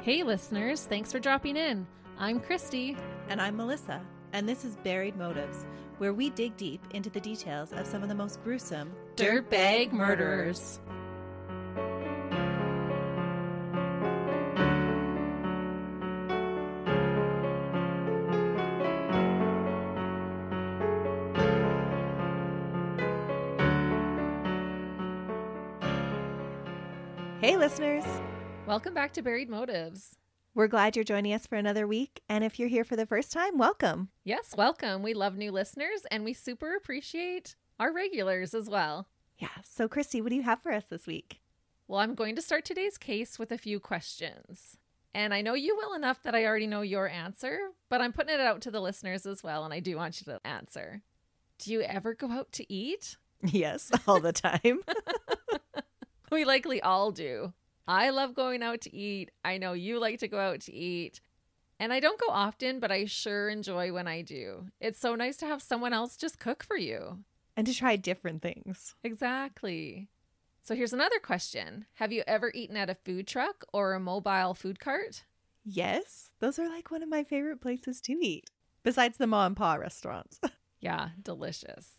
Hey listeners, thanks for dropping in. I'm Christie. And I'm Melissa, and this is Buried Motives, where we dig deep into the details of some of the most gruesome Dirtbag murderers. Hey listeners! Welcome back to Buried Motives. We're glad you're joining us for another week, and if you're here for the first time, welcome. Yes, welcome. We love new listeners, and we super appreciate our regulars as well. Yeah, so Christy, what do you have for us this week? Well, I'm going to start today's case with a few questions. And I know you well enough that I already know your answer, but I'm putting it out to the listeners as well, and I do want you to answer. Do you ever go out to eat? Yes, all the time. We likely all do. I love going out to eat. I know you like to go out to eat. And I don't go often, but I sure enjoy when I do. It's so nice to have someone else just cook for you. And to try different things. Exactly. So here's another question. Have you ever eaten at a food truck or a mobile food cart? Yes, those are like one of my favorite places to eat, besides the ma and pa restaurants. Yeah, delicious.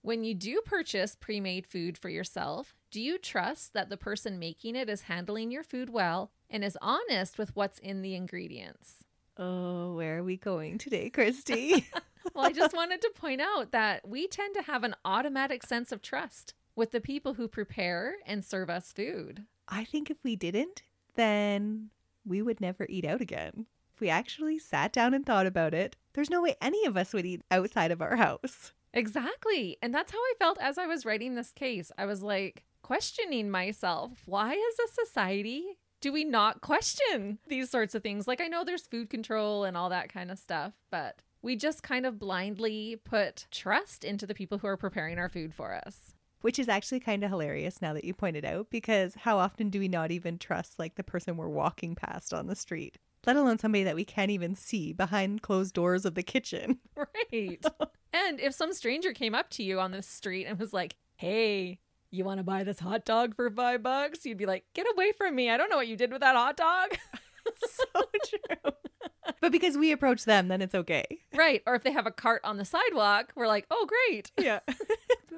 When you do purchase pre-made food for yourself, do you trust that the person making it is handling your food well and is honest with what's in the ingredients? Oh, where are we going today, Christy? Well, I just wanted to point out that we tend to have an automatic sense of trust with the people who prepare and serve us food. I think if we didn't, then we would never eat out again. If we actually sat down and thought about it, there's no way any of us would eat outside of our house. Exactly. And that's how I felt as I was writing this case. I was like questioning myself. Why as a society do we not question these sorts of things? Like, I know there's food control and all that kind of stuff, but we just kind of blindly put trust into the people who are preparing our food for us. Which is actually kind of hilarious now that you pointed out, because how often do we not even trust like the person we're walking past on the street, let alone somebody that we can't even see behind closed doors of the kitchen? Right. And if some stranger came up to you on the street and was like, hey, you want to buy this hot dog for $5? You'd be like, get away from me. I don't know what you did with that hot dog. So true. But because we approach them, then it's okay. Right. Or if they have a cart on the sidewalk, we're like, oh, great. Yeah.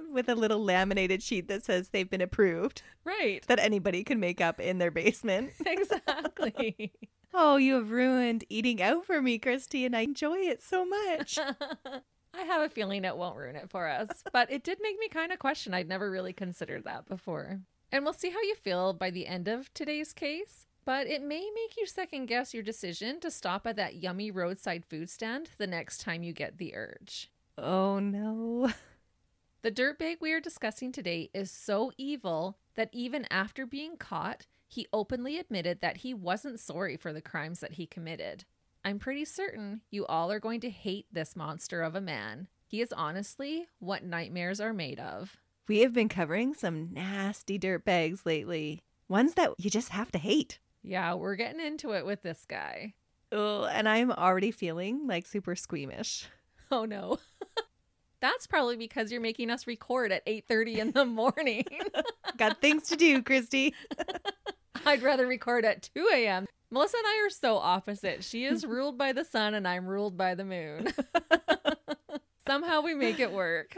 With a little laminated sheet that says they've been approved. Right. That anybody can make up in their basement. Exactly. Oh, you have ruined eating out for me, Christy, and I enjoy it so much. I have a feeling it won't ruin it for us, but it did make me kind of question. I'd never really considered that before. And we'll see how you feel by the end of today's case, but it may make you second guess your decision to stop at that yummy roadside food stand the next time you get the urge. Oh no. The dirtbag we are discussing today is so evil that even after being caught, he openly admitted that he wasn't sorry for the crimes that he committed. I'm pretty certain you all are going to hate this monster of a man. He is honestly what nightmares are made of. We have been covering some nasty dirtbags lately. Ones that you just have to hate. Yeah, we're getting into it with this guy. Oh, and I'm already feeling like super squeamish. Oh no. That's probably because you're making us record at 8:30 in the morning. Got things to do, Christy. I'd rather record at 2 a.m. Melissa and I are so opposite. She is ruled by the sun and I'm ruled by the moon. Somehow we make it work.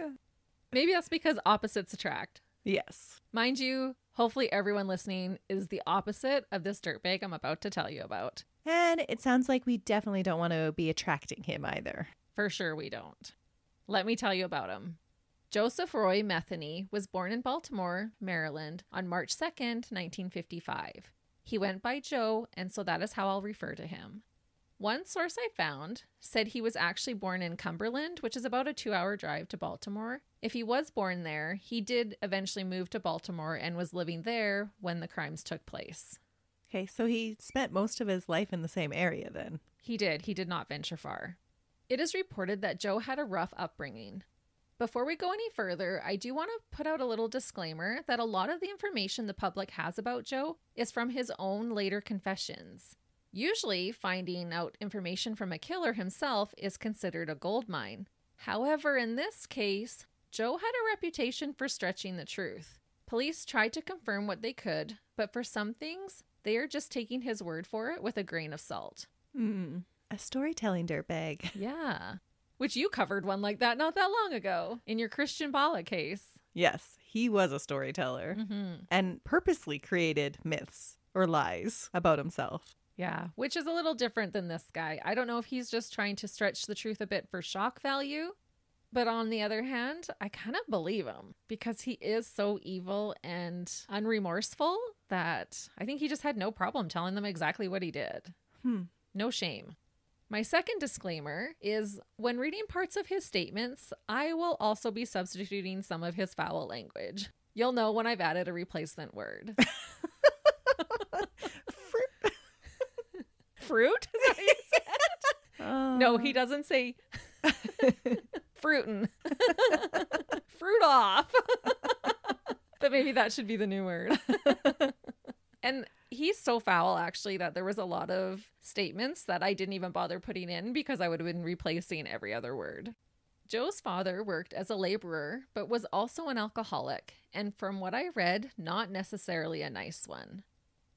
Maybe that's because opposites attract. Yes. Mind you, hopefully everyone listening is the opposite of this dirtbag I'm about to tell you about. And it sounds like we definitely don't want to be attracting him either. For sure we don't. Let me tell you about him. Joseph Roy Methany was born in Baltimore, Maryland on March 2nd, 1955. He went by Joe, and so that is how I'll refer to him. One source I found said he was actually born in Cumberland, which is about a 2-hour drive to Baltimore. If he was born there, he did eventually move to Baltimore and was living there when the crimes took place. Okay, so he spent most of his life in the same area then. He did. He did not venture far. It is reported that Joe had a rough upbringing. Before we go any further, I do want to put out a little disclaimer that a lot of the information the public has about Joe is from his own later confessions. Usually, finding out information from a killer himself is considered a goldmine. However, in this case, Joe had a reputation for stretching the truth. Police tried to confirm what they could, but for some things, They are just taking his word for it with a grain of salt. A storytelling dirtbag. Yeah. Which you covered one like that not that long ago in your Christian Bala case. Yes, he was a storyteller and purposely created myths or lies about himself. Yeah, which is a little different than this guy. I don't know if he's just trying to stretch the truth a bit for shock value. But on the other hand, I kind of believe him because he is so evil and unremorseful that I think he just had no problem telling them exactly what he did. No shame. My second disclaimer is when reading parts of his statements, I will also be substituting some of his foul language. You'll know when I've added a replacement word. Fruit? Is that what you said? No, he doesn't say fruitin'. Fruit off. But maybe that should be the new word. And he's so foul, actually, that there was a lot of statements that I didn't even bother putting in because I would have been replacing every other word. Joe's father worked as a laborer, but was also an alcoholic, and from what I read, not necessarily a nice one.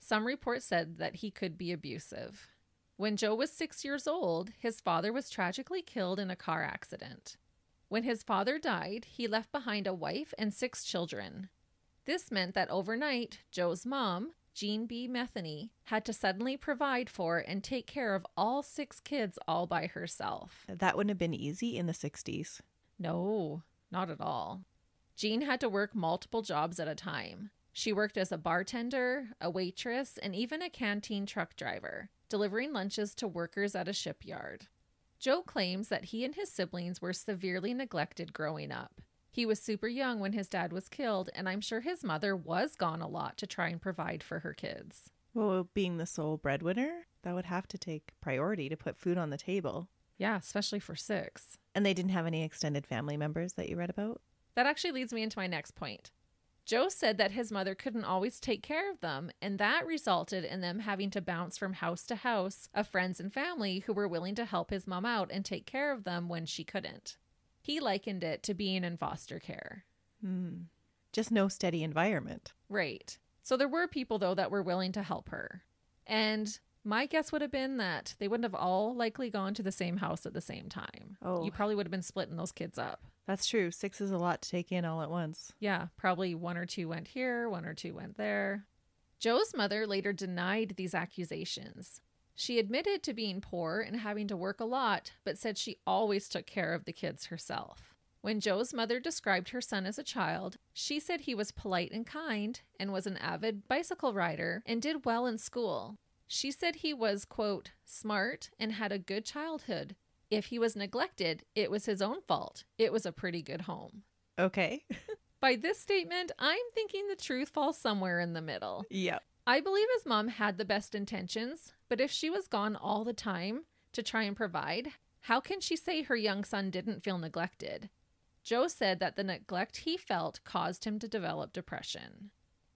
Some reports said that he could be abusive. When Joe was 6 years old, his father was tragically killed in a car accident. When his father died, he left behind a wife and 6 children. This meant that overnight, Joe's mom, Jean B. Methany, had to suddenly provide for and take care of all 6 kids all by herself. That wouldn't have been easy in the 60s. No, not at all. Jean had to work multiple jobs at a time. She worked as a bartender, a waitress, and even a canteen truck driver, delivering lunches to workers at a shipyard. Joe claims that he and his siblings were severely neglected growing up. He was super young when his dad was killed, and I'm sure his mother was gone a lot to try and provide for her kids. Well, being the sole breadwinner, that would have to take priority to put food on the table. Yeah, especially for 6. And they didn't have any extended family members that you read about? That actually leads me into my next point. Joe said that his mother couldn't always take care of them, and that resulted in them having to bounce from house to house of friends and family who were willing to help his mom out and take care of them when she couldn't. He likened it to being in foster care. Just no steady environment. Right. So there were people, though, that were willing to help her. And my guess would have been that they wouldn't have all likely gone to the same house at the same time. Oh. You probably would have been splitting those kids up. That's true. 6 is a lot to take in all at once. Yeah, probably 1 or 2 went here, 1 or 2 went there. Joe's mother later denied these accusations. She admitted to being poor and having to work a lot, but said she always took care of the kids herself. When Joe's mother described her son as a child, she said he was polite and kind and was an avid bicycle rider and did well in school. She said he was, quote, smart and had a good childhood. If he was neglected, it was his own fault. It was a pretty good home. Okay. By this statement, I'm thinking the truth falls somewhere in the middle. Yep. I believe his mom had the best intentions, but if she was gone all the time to try and provide, how can she say her young son didn't feel neglected? Joe said that the neglect he felt caused him to develop depression.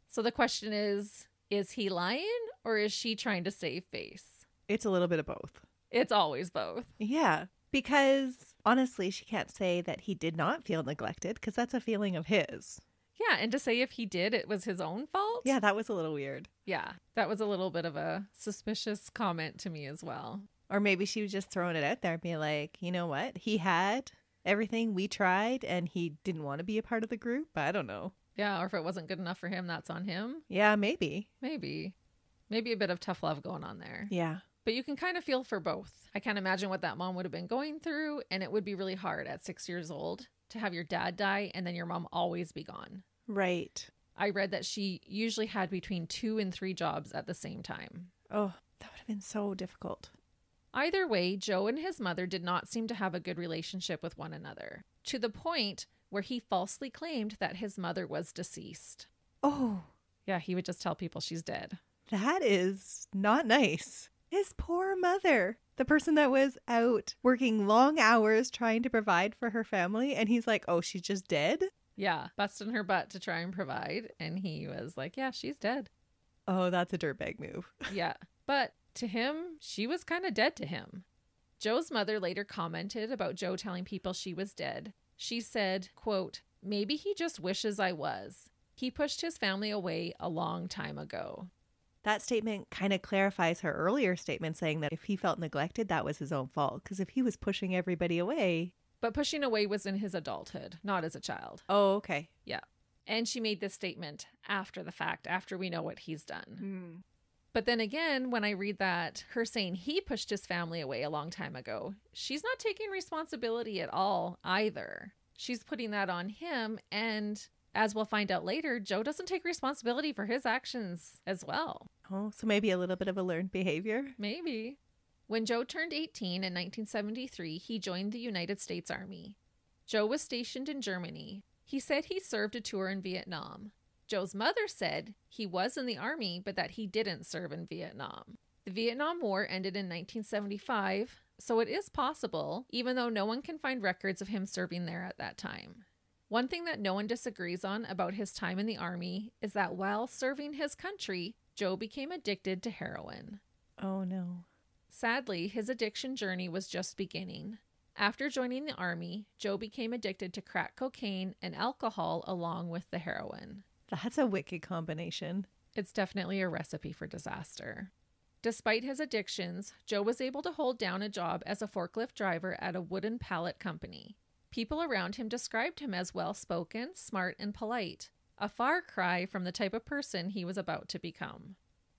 So the question is he lying or is she trying to save face? It's a little bit of both. It's always both. Yeah, because honestly, she can't say that he did not feel neglected because that's a feeling of his. Yeah, and to say if he did, it was his own fault? Yeah, that was a little weird. Yeah, that was a little bit of a suspicious comment to me as well. Or maybe she was just throwing it out there and be like, you know what? He had everything we tried and he didn't want to be a part of the group. I don't know. Yeah, or if it wasn't good enough for him, that's on him. Yeah, maybe. Maybe a bit of tough love going on there. Yeah. But you can kind of feel for both. I can't imagine what that mom would have been going through, and it would be really hard at 6 years old to have your dad die and then your mom always be gone. Right. I read that she usually had between 2 and 3 jobs at the same time. Oh, that would have been so difficult. Either way, Joe and his mother did not seem to have a good relationship with one another, to the point where he falsely claimed that his mother was deceased. Oh. Yeah, he would just tell people she's dead. That is not nice. His poor mother, the person that was out working long hours trying to provide for her family, and he's like, oh, she's just dead? Yeah, busting her butt to try and provide, and he was like, yeah, she's dead. Oh, that's a dirtbag move. Yeah, but to him, she was kind of dead to him. Joe's mother later commented about Joe telling people she was dead. She said, quote, maybe he just wishes I was. He pushed his family away a long time ago. That statement kind of clarifies her earlier statement saying that if he felt neglected, that was his own fault. Because if he was pushing everybody away. But pushing away was in his adulthood, not as a child. Oh, okay. Yeah. And she made this statement after the fact, after we know what he's done. But then again, when I read that, her saying he pushed his family away a long time ago, she's not taking responsibility at all either. She's putting that on him. And as we'll find out later, Joe doesn't take responsibility for his actions as well. Oh, so maybe a little bit of a learned behavior? Maybe. When Joe turned 18 in 1973, he joined the United States Army. Joe was stationed in Germany. He said he served a tour in Vietnam. Joe's mother said he was in the Army, but that he didn't serve in Vietnam. The Vietnam War ended in 1975, so it is possible, even though no one can find records of him serving there at that time. One thing that no one disagrees on about his time in the Army is that while serving his country, Joe became addicted to heroin. Oh, no. Sadly, his addiction journey was just beginning. After joining the Army, Joe became addicted to crack cocaine and alcohol along with the heroin. That's a wicked combination. It's definitely a recipe for disaster. Despite his addictions, Joe was able to hold down a job as a forklift driver at a wooden pallet company. People around him described him as well-spoken, smart, and polite, a far cry from the type of person he was about to become.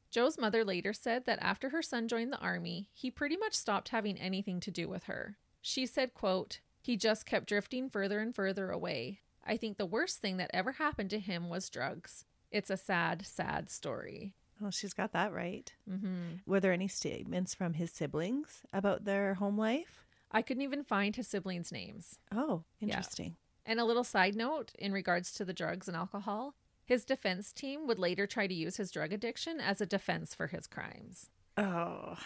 Joe's mother later said that after her son joined the Army, he pretty much stopped having anything to do with her. She said, quote, "He just kept drifting further and further away. I think the worst thing that ever happened to him was drugs. It's a sad, sad story." Oh, she's got that right. Mm-hmm. Were there any statements from his siblings about their home life? I couldn't even find his siblings' names. Oh, interesting. Yeah. And a little side note in regards to the drugs and alcohol, his defense team would later try to use his drug addiction as a defense for his crimes. Oh,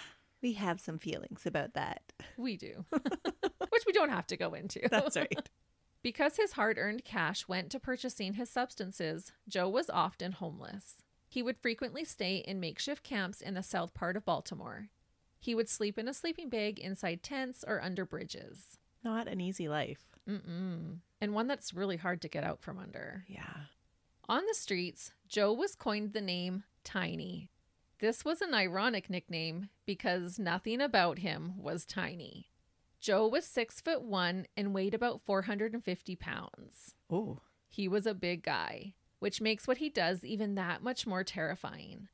we have some feelings about that. We do. Which we don't have to go into. That's right. Because his hard-earned cash went to purchasing his substances, Joe was often homeless. He would frequently stay in makeshift camps in the south part of Baltimore. He would sleep in a sleeping bag inside tents or under bridges. Not an easy life. Mm-mm. And one that's really hard to get out from under. Yeah. On the streets, Joe was coined the name Tiny. This was an ironic nickname because nothing about him was tiny. Joe was 6'1" and weighed about 450 pounds. Oh. He was a big guy, which makes what he does even that much more terrifying.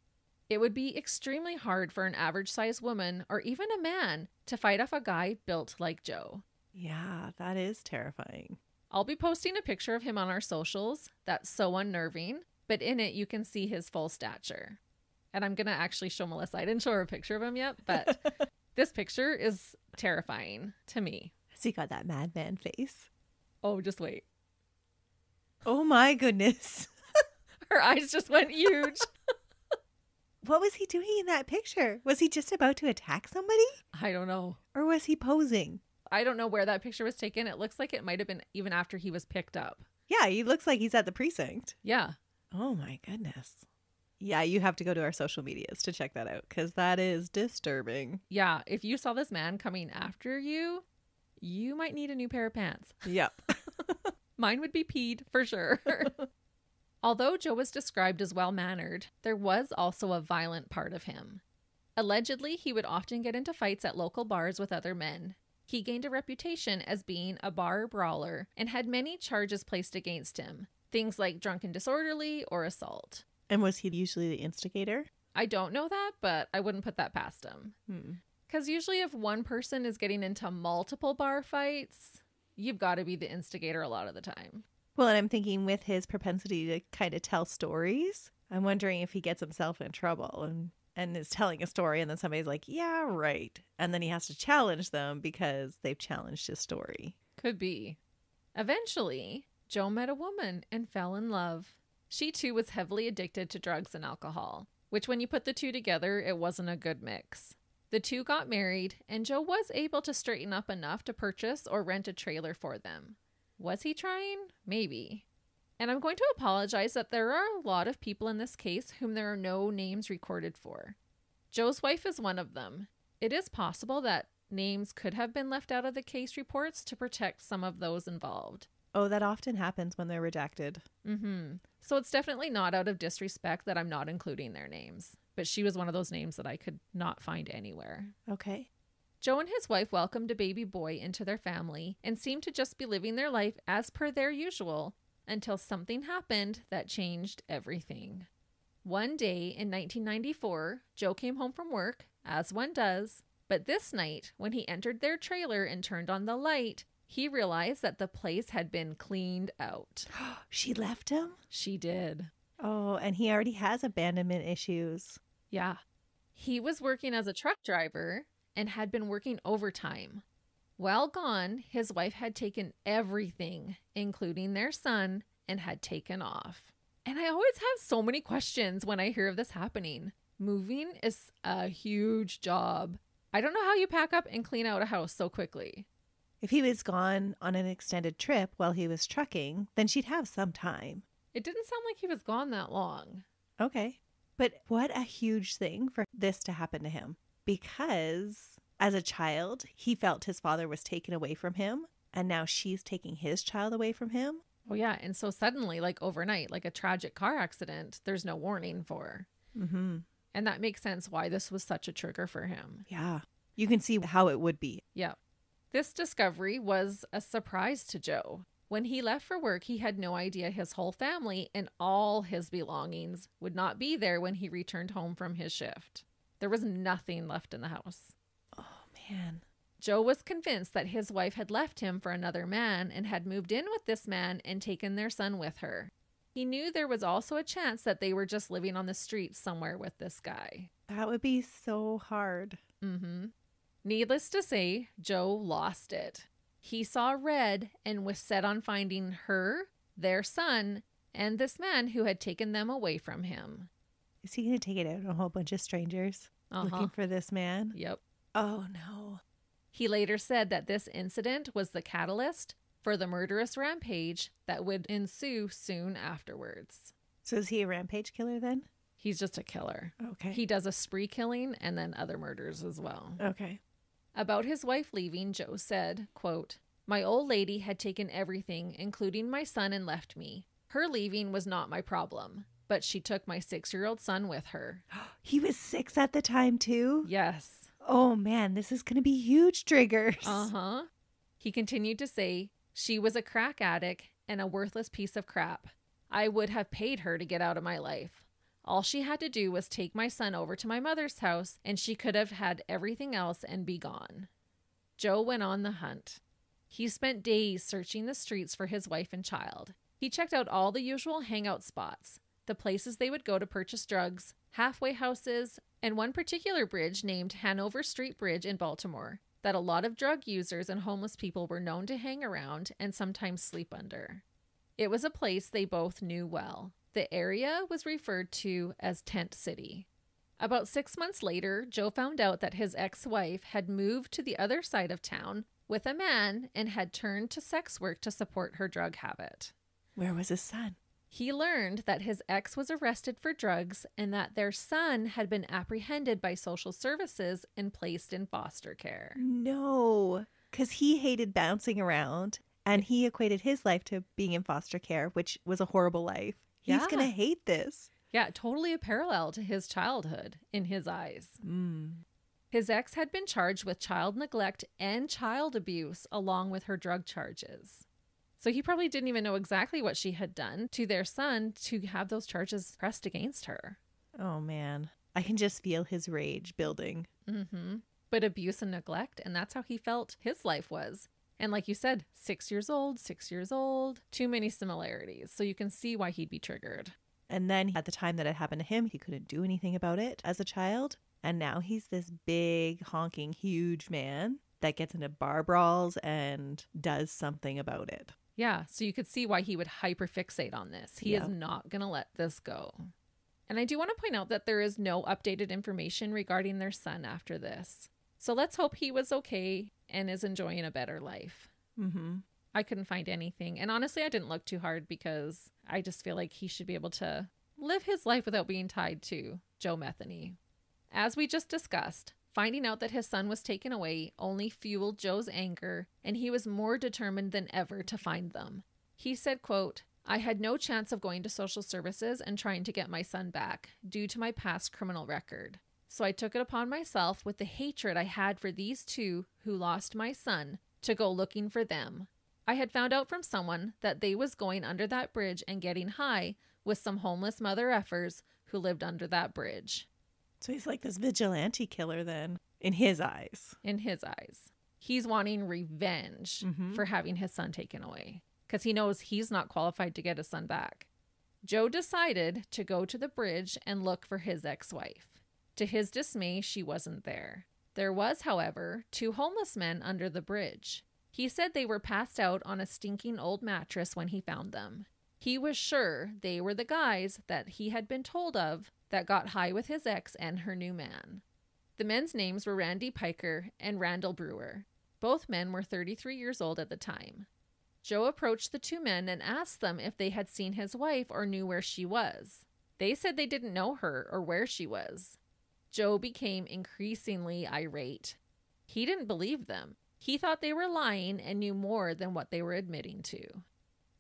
It would be extremely hard for an average-sized woman or even a man to fight off a guy built like Joe. Yeah, that is terrifying. I'll be posting a picture of him on our socials. That's so unnerving, but in it you can see his full stature. And I'm going to actually show Melissa. I didn't show her a picture of him yet, but this picture is terrifying to me. Has he got that madman face? Oh, just wait. Oh my goodness. Her eyes just went huge. What was he doing in that picture? Was he just about to attack somebody? I don't know. Or was he posing? I don't know where that picture was taken. It looks like it might have been even after he was picked up. Yeah, he looks like he's at the precinct. Yeah. Oh my goodness. Yeah, you have to go to our social medias to check that out because that is disturbing. Yeah. If you saw this man coming after you, you might need a new pair of pants. Yep. Mine would be peed for sure. Although Joe was described as well-mannered, there was also a violent part of him. Allegedly, he would often get into fights at local bars with other men. He gained a reputation as being a bar brawler and had many charges placed against him, things like drunken disorderly or assault. And was he usually the instigator? I don't know that, but I wouldn't put that past him. Because usually if one person is getting into multiple bar fights, you've got to be the instigator a lot of the time. Well, and I'm thinking with his propensity to kind of tell stories, I'm wondering if he gets himself in trouble and is telling a story and then somebody's like, yeah, right. And then he has to challenge them because they've challenged his story. Could be. Eventually, Joe met a woman and fell in love. She too was heavily addicted to drugs and alcohol, which when you put the two together, it wasn't a good mix. The two got married and Joe was able to straighten up enough to purchase or rent a trailer for them. Was he trying? Maybe. And I'm going to apologize that there are a lot of people in this case whom there are no names recorded for. Joe's wife is one of them. It is possible that names could have been left out of the case reports to protect some of those involved. Oh, that often happens when they're redacted. So it's definitely not out of disrespect that I'm not including their names. but she was one of those names that I could not find anywhere. Okay. Joe and his wife welcomed a baby boy into their family and seemed to just be living their life as per their usual until something happened that changed everything. One day in 1994, Joe came home from work, as one does, but this night, when he entered their trailer and turned on the light, he realized that the place had been cleaned out. She left him? She did. Oh, and he already has abandonment issues. Yeah. He was working as a truck driver and had been working overtime. While gone, his wife had taken everything, including their son, and had taken off. And I always have so many questions when I hear of this happening. Moving is a huge job. I don't know how you pack up and clean out a house so quickly. If he was gone on an extended trip while he was trucking, then she'd have some time. It didn't sound like he was gone that long. Okay. But what a huge thing for this to happen to him. Because as a child, he felt his father was taken away from him. And now she's taking his child away from him. Oh, yeah. And so suddenly, like overnight, like a tragic car accident, there's no warning for. Mm-hmm. And that makes sense why this was such a trigger for him. Yeah. You can see how it would be. Yeah. This discovery was a surprise to Joe. When he left for work, he had no idea his whole family and all his belongings would not be there when he returned home from his shift. There was nothing left in the house. Oh, man. Joe was convinced that his wife had left him for another man and had moved in with this man and taken their son with her. He knew there was also a chance that they were just living on the streets somewhere with this guy. That would be so hard. Mm-hmm. Needless to say, Joe lost it. He saw red and was set on finding her, their son, and this man who had taken them away from him. Is he going to take it out on a whole bunch of strangers looking for this man? Yep. Oh, no. He later said that this incident was the catalyst for the murderous rampage that would ensue soon afterwards. So is he a rampage killer then? He's just a killer. Okay. He does a spree killing and then other murders as well. Okay. About his wife leaving, Joe said, quote, "My old lady had taken everything, including my son, and left me. Her leaving was not my problem, but she took my 6-year-old son with her." He was 6 at the time too? Yes. Oh man, this is going to be huge triggers. Uh-huh. He continued to say, "She was a crack addict and a worthless piece of crap. I would have paid her to get out of my life. All she had to do was take my son over to my mother's house and she could have had everything else and be gone." Joe went on the hunt. He spent days searching the streets for his wife and child. He checked out all the usual hangout spots, the places they would go to purchase drugs, halfway houses, and one particular bridge named Hanover Street Bridge in Baltimore that a lot of drug users and homeless people were known to hang around and sometimes sleep under. It was a place they both knew well. The area was referred to as Tent City. About 6 months later, Joe found out that his ex-wife had moved to the other side of town with a man and had turned to sex work to support her drug habit. Where was his son? He learned that his ex was arrested for drugs and that their son had been apprehended by social services and placed in foster care. No, because he hated bouncing around and he equated his life to being in foster care, which was a horrible life. He's Yeah. going to hate this. Yeah, totally a parallel to his childhood in his eyes. His ex had been charged with child neglect and child abuse along with her drug charges. So he probably didn't even know exactly what she had done to their son to have those charges pressed against her. Oh, man. I can just feel his rage building. Mm-hmm. But abuse and neglect, and that's how he felt his life was. And like you said, 6 years old, 6 years old, too many similarities. So you can see why he'd be triggered. And then at the time that it happened to him, he couldn't do anything about it as a child. And now he's this big, honking, huge man that gets into bar brawls and does something about it. Yeah, so you could see why he would hyperfixate on this. He is not going to let this go. And I do want to point out that there is no updated information regarding their son after this. So let's hope he was okay and is enjoying a better life. Mm-hmm. I couldn't find anything. And honestly, I didn't look too hard because I just feel like he should be able to live his life without being tied to Joe Methany. As we just discussed, finding out that his son was taken away only fueled Joe's anger, and he was more determined than ever to find them. He said, quote, I had no chance of going to social services and trying to get my son back due to my past criminal record. So I took it upon myself, with the hatred I had for these two who lost my son, to go looking for them. I had found out from someone that they was going under that bridge and getting high with some homeless mother effers who lived under that bridge. So he's like this vigilante killer then, in his eyes. In his eyes. He's wanting revenge for having his son taken away, because he knows he's not qualified to get his son back. Joe decided to go to the bridge and look for his ex-wife. To his dismay, she wasn't there. There was, however, 2 homeless men under the bridge. He said they were passed out on a stinking old mattress when he found them. He was sure they were the guys that he had been told of that got high with his ex and her new man. The men's names were Randy Piker and Randall Brewer. Both men were 33 years old at the time. Joe approached the 2 men and asked them if they had seen his wife or knew where she was. They said they didn't know her or where she was. Joe became increasingly irate. He didn't believe them. He thought they were lying and knew more than what they were admitting to.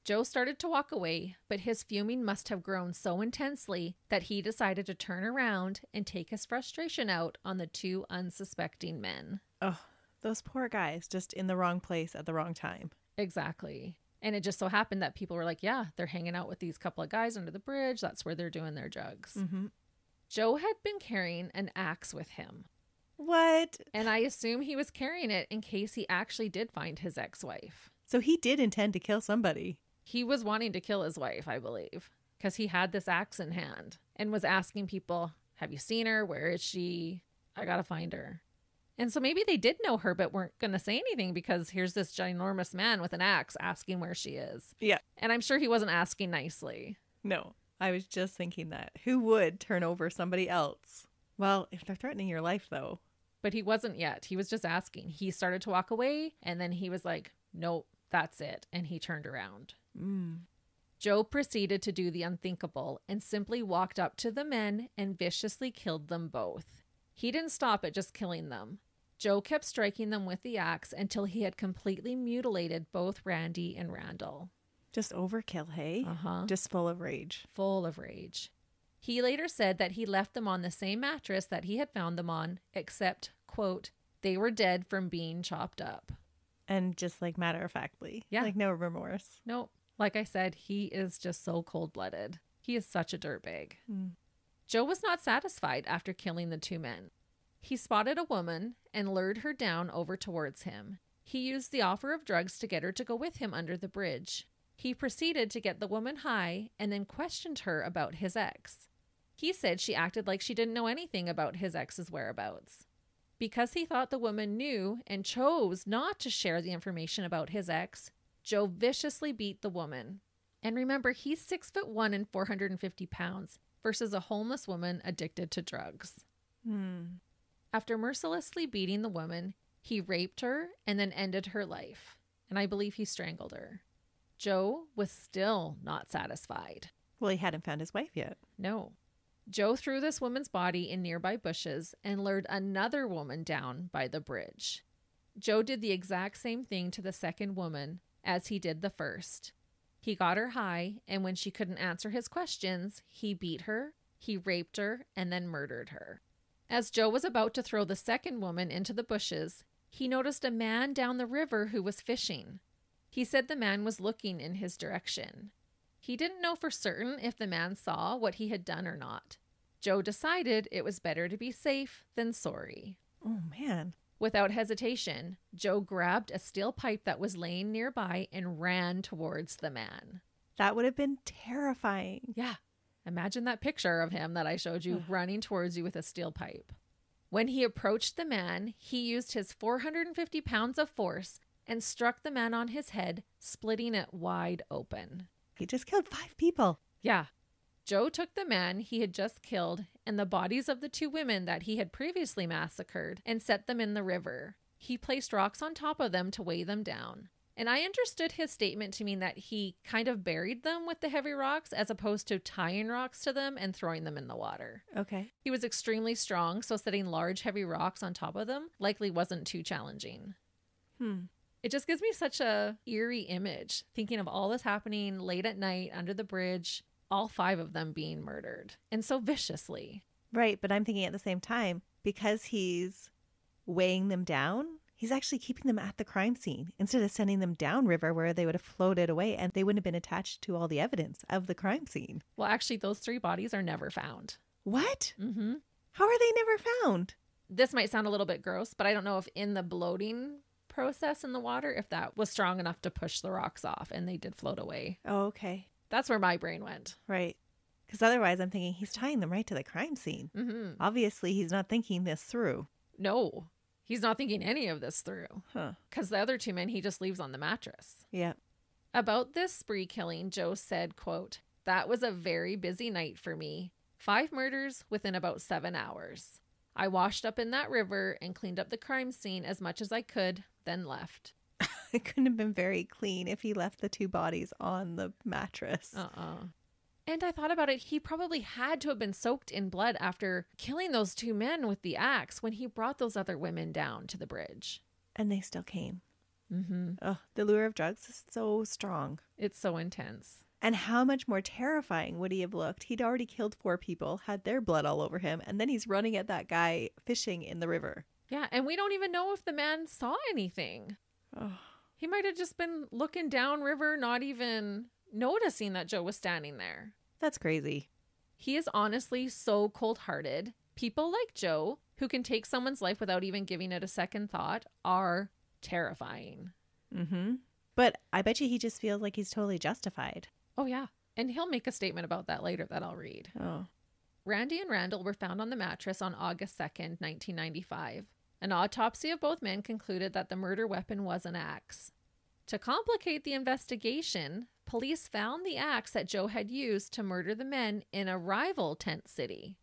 Joe started to walk away, but his fuming must have grown so intensely that he decided to turn around and take his frustration out on the 2 unsuspecting men. Oh, those poor guys, just in the wrong place at the wrong time. Exactly. And it just so happened that people were like, yeah, they're hanging out with these couple of guys under the bridge. That's where they're doing their drugs. Joe had been carrying an axe with him. What? And I assume he was carrying it in case he actually did find his ex-wife. So he did intend to kill somebody. He was wanting to kill his wife, I believe, because he had this axe in hand and was asking people, have you seen her? Where is she? I gotta find her. And so maybe they did know her, but weren't going to say anything because here's this ginormous man with an axe asking where she is. Yeah. And I'm sure he wasn't asking nicely. No, I was just thinking that. Who would turn over somebody else? Well, if they're threatening your life, though. But he wasn't yet. He was just asking. He started to walk away, and then he was like, nope, that's it. And he turned around. Joe proceeded to do the unthinkable and simply walked up to the men and viciously killed them both. He didn't stop at just killing them. Joe kept striking them with the axe until he had completely mutilated both Randy and Randall. Just overkill, hey? Just full of rage. Full of rage. He later said that he left them on the same mattress that he had found them on, except, quote, they were dead from being chopped up. And just like matter-of-factly. Yeah. Like no remorse. Nope. Like I said, he is just so cold-blooded. He is such a dirtbag. Joe was not satisfied after killing the 2 men. He spotted a woman and lured her down over towards him. He used the offer of drugs to get her to go with him under the bridge. He proceeded to get the woman high and then questioned her about his ex. He said she acted like she didn't know anything about his ex's whereabouts. Because he thought the woman knew and chose not to share the information about his ex, Joe viciously beat the woman. And remember, he's 6'1" and 450 pounds versus a homeless woman addicted to drugs. After mercilessly beating the woman, he raped her and then ended her life. And I believe he strangled her. Joe was still not satisfied. Well, he hadn't found his wife yet. No. Joe threw this woman's body in nearby bushes and lured another woman down by the bridge. Joe did the exact same thing to the second woman as he did the first. He got her high, and when she couldn't answer his questions, he beat her, he raped her, and then murdered her. As Joe was about to throw the second woman into the bushes, he noticed a man down the river who was fishing. He said the man was looking in his direction. He didn't know for certain if the man saw what he had done or not. Joe decided it was better to be safe than sorry. Oh, man. Without hesitation, Joe grabbed a steel pipe that was laying nearby and ran towards the man. That would have been terrifying. Yeah. Imagine that picture of him that I showed you running towards you with a steel pipe. When he approached the man, he used his 450 pounds of force and struck the man on his head, splitting it wide open. He just killed 5 people. Yeah. Joe took the man he had just killed and the bodies of the 2 women that he had previously massacred and set them in the river. He placed rocks on top of them to weigh them down. And I understood his statement to mean that he kind of buried them with the heavy rocks as opposed to tying rocks to them and throwing them in the water. Okay. He was extremely strong, so setting large, heavy rocks on top of them likely wasn't too challenging. It just gives me such a eerie image, thinking of all this happening late at night under the bridge, all 5 of them being murdered, and so viciously. Right, but I'm thinking at the same time, because he's weighing them down, he's actually keeping them at the crime scene instead of sending them downriver where they would have floated away and they wouldn't have been attached to all the evidence of the crime scene. Well, actually, those 3 bodies are never found. What? Mm-hmm. How are they never found? This might sound a little bit gross, but I don't know if in the bloating process in the water, if that was strong enough to push the rocks off, and they did float away. Oh, okay. That's where my brain went. Right. Because otherwise I'm thinking he's tying them right to the crime scene. Mm-hmm. Obviously, he's not thinking this through. No, he's not thinking any of this through. Huh. Because the other 2 men he just leaves on the mattress. Yeah. About this spree killing, Joe said, quote, "That was a very busy night for me. 5 murders within about 7 hours. I washed up in that river and cleaned up the crime scene as much as I could, then left." It couldn't have been very clean if he left the 2 bodies on the mattress. And I thought about it. He probably had to have been soaked in blood after killing those 2 men with the axe when he brought those other women down to the bridge. And they still came. Mm-hmm. Oh, the lure of drugs is so strong. It's so intense. And how much more terrifying would he have looked? He'd already killed 4 people, had their blood all over him, and then he's running at that guy fishing in the river. Yeah, and we don't even know if the man saw anything. Oh. He might have just been looking downriver, not even noticing that Joe was standing there. That's crazy. He is honestly so cold-hearted. People like Joe, who can take someone's life without even giving it a second thought, are terrifying. Mm-hmm. But I bet you he just feels like he's totally justified. Oh, yeah. And he'll make a statement about that later that I'll read. Oh. Randy and Randall were found on the mattress on August 2nd, 1995. An autopsy of both men concluded that the murder weapon was an axe. To complicate the investigation, police found the axe that Joe had used to murder the men in a rival tent city.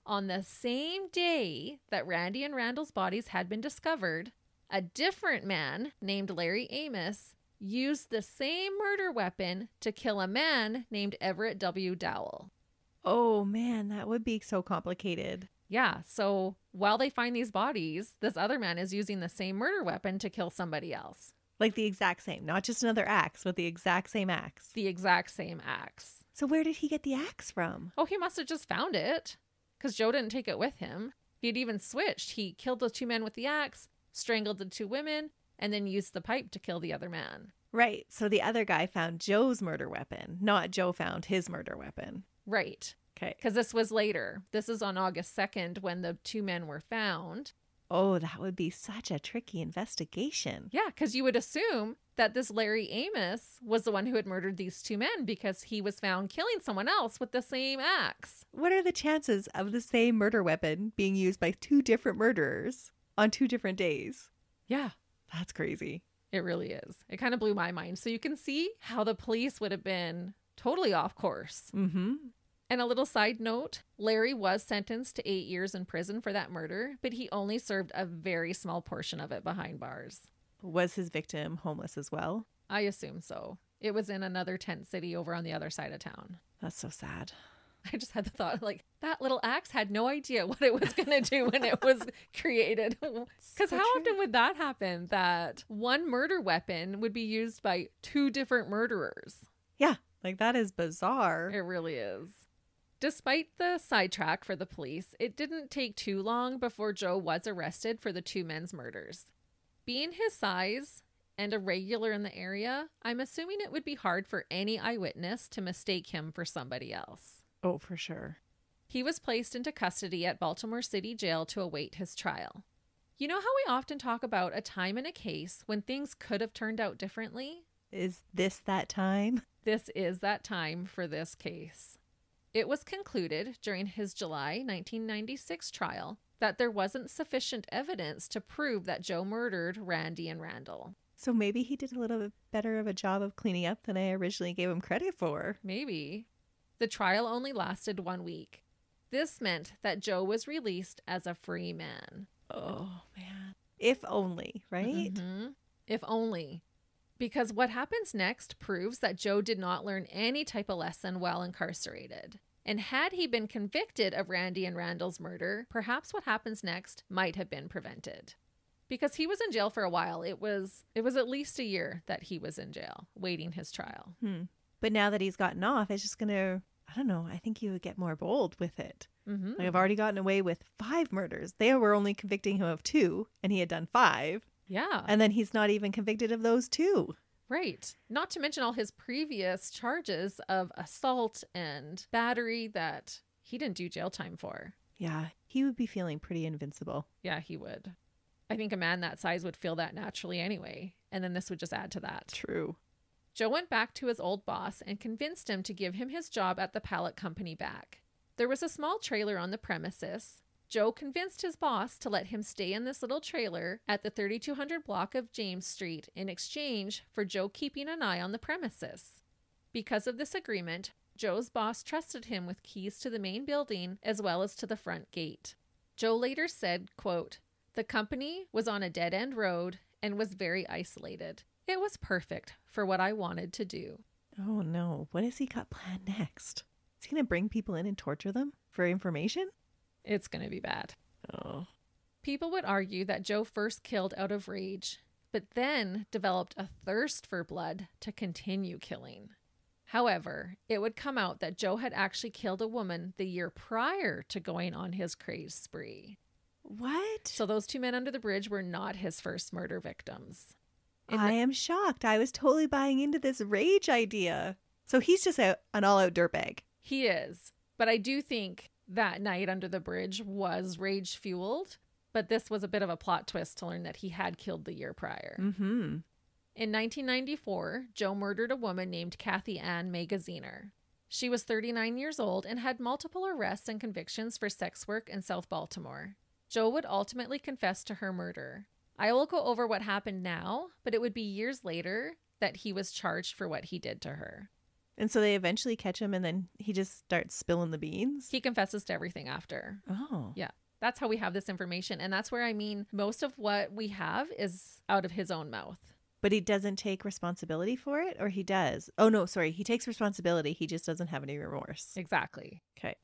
On the same day that Randy and Randall's bodies had been discovered, a different man named Larry Amos used the same murder weapon to kill a man named Everett W. Dowell. Oh, man, that would be so complicated. Yeah, so while they find these bodies, this other man is using the same murder weapon to kill somebody else. Like the exact same, not just another axe, but the exact same axe. The exact same axe. So where did he get the axe from? Oh, he must have just found it, because Joe didn't take it with him. He'd even switched. He killed those 2 men with the axe, strangled the 2 women, and then used the pipe to kill the other man. Right, so the other guy found Joe's murder weapon, not Joe found his murder weapon. Right. Okay. Because this was later. This is on August 2nd when the 2 men were found. Oh, that would be such a tricky investigation. Yeah, because you would assume that this Larry Amos was the one who had murdered these 2 men because he was found killing someone else with the same axe. What are the chances of the same murder weapon being used by 2 different murderers on 2 different days? Yeah. That's crazy. It really is. It kind of blew my mind. So you can see how the police would have been totally off course. Mm-hmm. And a little side note, Larry was sentenced to 8 years in prison for that murder, but he only served a very small portion of it behind bars. Was his victim homeless as well? I assume so. It was in another tent city over on the other side of town. That's so sad. I just had the thought, like, that little axe had no idea what it was going to do when it was created. Because So how true. often would that happen, that one murder weapon would be used by 2 different murderers? Yeah, like that is bizarre. It really is. Despite the sidetrack for the police, it didn't take too long before Joe was arrested for the 2 men's murders. Being his size and a regular in the area, I'm assuming it would be hard for any eyewitness to mistake him for somebody else. Oh, for sure. He was placed into custody at Baltimore City Jail to await his trial. You know how we often talk about a time in a case when things could have turned out differently? Is this that time? This is that time for this case. It was concluded during his July 1996 trial that there wasn't sufficient evidence to prove that Joe murdered Randy and Randall. So maybe he did a little bit better of a job of cleaning up than I originally gave him credit for. Maybe. The trial only lasted 1 week. This meant that Joe was released as a free man. Oh, man. If only, right? Mm-hmm. If only. Because what happens next proves that Joe did not learn any type of lesson while incarcerated. And had he been convicted of Randy and Randall's murder, perhaps what happens next might have been prevented. because he was in jail for a while. It was at least a year that he was in jail waiting his trial. But now that he's gotten off, it's just going to, I don't know, I think he would get more bold with it. Mm-hmm. Like, I've already gotten away with 5 murders. They were only convicting him of 2, and he had done 5. Yeah. And then he's not even convicted of those 2. Right. Not to mention all his previous charges of assault and battery that he didn't do jail time for. Yeah, he would be feeling pretty invincible. Yeah, he would. I think a man that size would feel that naturally anyway. And then this would just add to that. True. Joe went back to his old boss and convinced him to give him his job at the pallet company back. There was a small trailer on the premises. Joe convinced his boss to let him stay in this little trailer at the 3200 block of James Street in exchange for Joe keeping an eye on the premises. Because of this agreement, Joe's boss trusted him with keys to the main building as well as to the front gate. Joe later said, quote, "The company was on a dead-end road and was very isolated. It was perfect for what I wanted to do." Oh no, what has he got planned next? Is he going to bring people in and torture them for information? It's going to be bad. Oh. People would argue that Joe first killed out of rage, but then developed a thirst for blood to continue killing. However, it would come out that Joe had actually killed a woman the year prior to going on his craze spree. What? So those 2 men under the bridge were not his first murder victims. I am shocked. I was totally buying into this rage idea. So he's just an all-out dirtbag. He is. But I do think that night under the bridge was rage-fueled. But this was a bit of a plot twist to learn that he had killed the year prior. Mm-hmm. In 1994, Joe murdered a woman named Kathy Ann Magaziner. She was 39 years old and had multiple arrests and convictions for sex work in South Baltimore. Joe would ultimately confess to her murder. I will go over what happened now, but it would be years later that he was charged for what he did to her. And so they eventually catch him and then he just starts spilling the beans? He confesses to everything after. Oh. Yeah. That's how we have this information. And that's where, I mean, most of what we have is out of his own mouth. But he doesn't take responsibility for it, or he does? Oh, no, sorry. He takes responsibility. He just doesn't have any remorse. Exactly. Okay.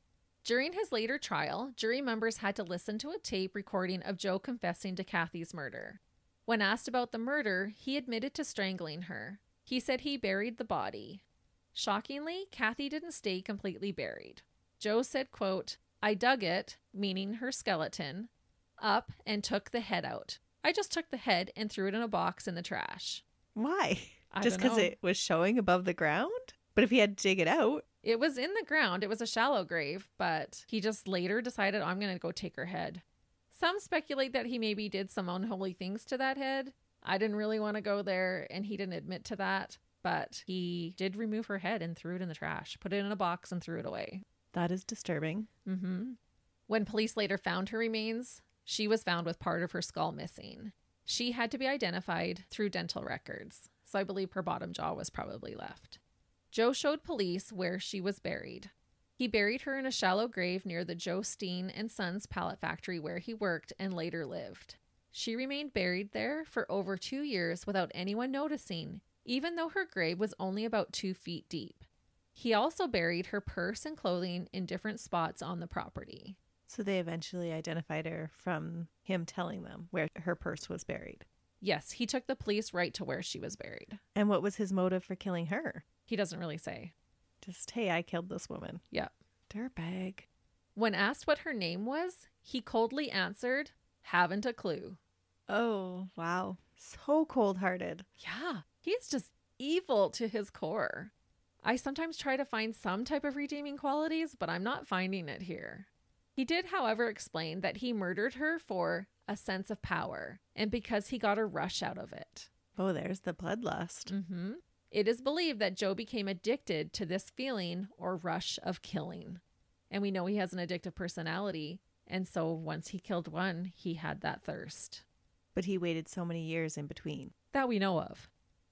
During his later trial, jury members had to listen to a tape recording of Joe confessing to Kathy's murder. When asked about the murder, he admitted to strangling her. He said he buried the body. Shockingly, Kathy didn't stay completely buried. Joe said, quote, "I dug it," meaning her skeleton, "up and took the head out. I just took the head and threw it in a box in the trash." Why? I Just don't because know. it was showing above the ground? But if he had to dig it out... It was in the ground. It was a shallow grave, but he just later decided, I'm going to go take her head. Some speculate that he maybe did some unholy things to that head. I didn't really want to go there, and he didn't admit to that. But he did remove her head and threw it in the trash, put it in a box and threw it away. That is disturbing. Mm-hmm. When police later found her remains, she was found with part of her skull missing. She had to be identified through dental records, so I believe her bottom jaw was probably left. Joe showed police where she was buried. He buried her in a shallow grave near the Joe Steen and Sons pallet factory where he worked and later lived. She remained buried there for over 2 years without anyone noticing, even though her grave was only about 2 feet deep. He also buried her purse and clothing in different spots on the property. So they eventually identified her from him telling them where her purse was buried. Yes, he took the police right to where she was buried. And what was his motive for killing her? He doesn't really say. Just, hey, I killed this woman. Yeah. Dirtbag. When asked what her name was, he coldly answered, "Haven't a clue." Oh, wow. So cold-hearted. Yeah, he's just evil to his core. I sometimes try to find some type of redeeming qualities, but I'm not finding it here. He did, however, explain that he murdered her for a sense of power and because he got a rush out of it. Oh, there's the bloodlust. Mm-hmm. It is believed that Joe became addicted to this feeling or rush of killing. And we know he has an addictive personality. And so once he killed one, he had that thirst. But he waited so many years in between. That we know of.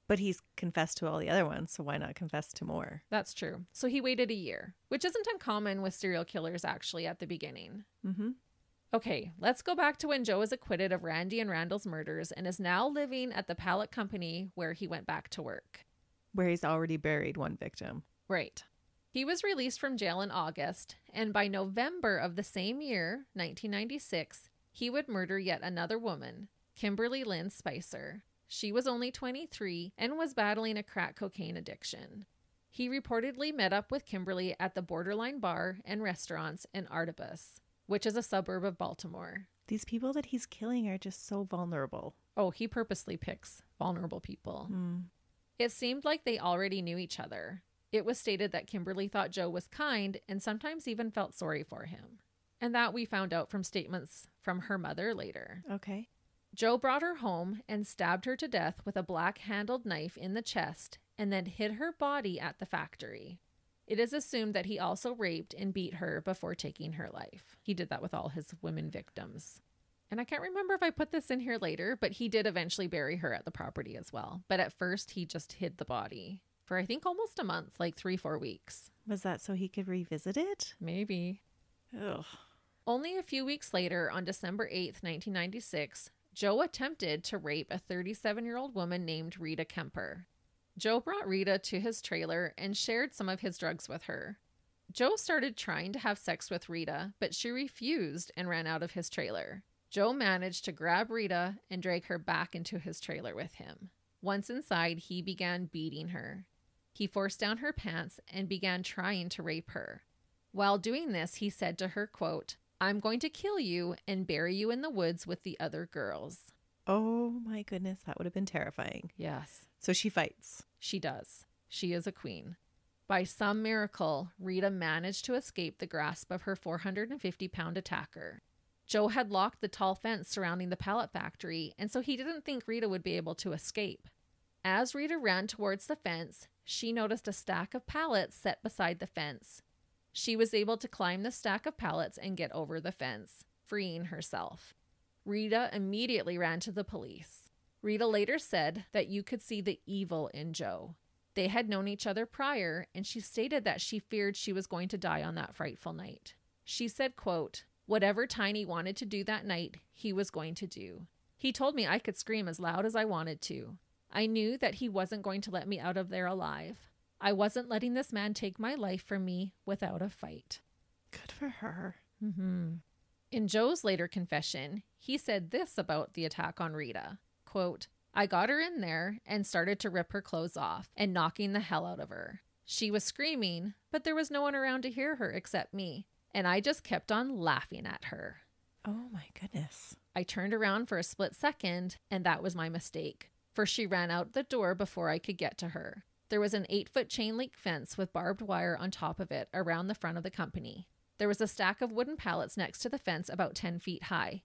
But he's confessed to all the other ones, so why not confess to more? That's true. So he waited a year, which isn't uncommon with serial killers actually at the beginning. Mm-hmm. Okay, let's go back to when Joe was acquitted of Randy and Randall's murders and is now living at the pallet company where he went back to work. Where he's already buried one victim. Right. He was released from jail in August, and by November of the same year, 1996, he would murder yet another woman, Kimberly Lynn Spicer. She was only 23 and was battling a crack cocaine addiction. He reportedly met up with Kimberly at the Borderline Bar and Restaurants in Artibus, which is a suburb of Baltimore. These people that he's killing are just so vulnerable. Oh, he purposely picks vulnerable people. It seemed like they already knew each other. It was stated that Kimberly thought Joe was kind and sometimes even felt sorry for him. And that we found out from statements from her mother later. Okay. Joe brought her home and stabbed her to death with a black-handled knife in the chest and then hid her body at the factory. It is assumed that he also raped and beat her before taking her life. He did that with all his women victims. And I can't remember if I put this in here later, but he did eventually bury her at the property as well. But at first, he just hid the body for, I think, almost a month, like 3-4 weeks. Was that so he could revisit it? Maybe. Ugh. Only a few weeks later, on December 8th, 1996, Joe attempted to rape a 37-year-old woman named Rita Kemper. Joe brought Rita to his trailer and shared some of his drugs with her. Joe started trying to have sex with Rita, but she refused and ran out of his trailer. Joe managed to grab Rita and drag her back into his trailer with him. Once inside, he began beating her. He forced down her pants and began trying to rape her. While doing this, he said to her, quote, "I'm going to kill you and bury you in the woods with the other girls." Oh my goodness, that would have been terrifying. Yes. So she fights. She does. She is a queen. By some miracle, Rita managed to escape the grasp of her 450-pound attacker. Joe had locked the tall fence surrounding the pallet factory, and so he didn't think Rita would be able to escape. As Rita ran towards the fence, she noticed a stack of pallets set beside the fence. She was able to climb the stack of pallets and get over the fence, freeing herself. Rita immediately ran to the police. Rita later said that you could see the evil in Joe. They had known each other prior, and she stated that she feared she was going to die on that frightful night. She said, quote, "Whatever Tiny wanted to do that night, he was going to do. He told me I could scream as loud as I wanted to. I knew that he wasn't going to let me out of there alive. I wasn't letting this man take my life from me without a fight." Good for her. In Joe's later confession, he said this about the attack on Rita, quote, "I got her in there and started to rip her clothes off and knocking the hell out of her. She was screaming, but there was no one around to hear her except me. And I just kept on laughing at her. Oh my goodness. I turned around for a split second, and that was my mistake, for she ran out the door before I could get to her. There was an 8-foot chain link fence with barbed wire on top of it around the front of the company. There was a stack of wooden pallets next to the fence about 10 feet high.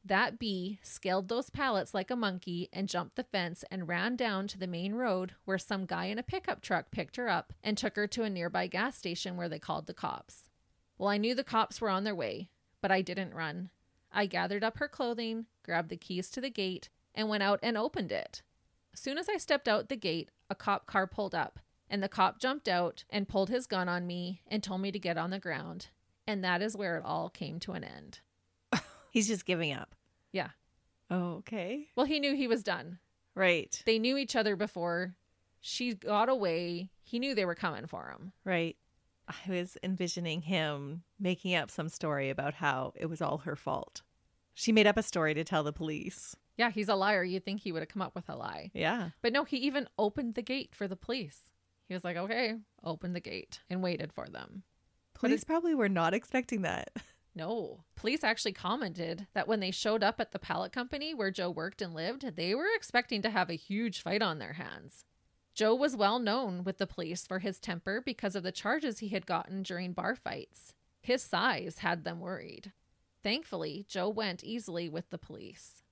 That bee scaled those pallets like a monkey and jumped the fence and ran down to the main road where some guy in a pickup truck picked her up and took her to a nearby gas station where they called the cops. Well, I knew the cops were on their way, but I didn't run. I gathered up her clothing, grabbed the keys to the gate, and went out and opened it. As soon as I stepped out the gate, a cop car pulled up, and the cop jumped out and pulled his gun on me and told me to get on the ground. And that is where it all came to an end. He's just giving up. Yeah. Oh, okay. Well, he knew he was done. Right. They knew each other before. She got away. He knew they were coming for him. Right. I was envisioning him making up some story about how it was all her fault. She made up a story to tell the police. Yeah, he's a liar. You'd think he would have come up with a lie. Yeah. But no, he even opened the gate for the police. He was like, okay, open the gate, and waited for them. Police probably were not expecting that. No. Police actually commented that when they showed up at the pallet company where Joe worked and lived, they were expecting to have a huge fight on their hands. Joe was well known with the police for his temper because of the charges he had gotten during bar fights. His size had them worried. Thankfully, Joe went easily with the police.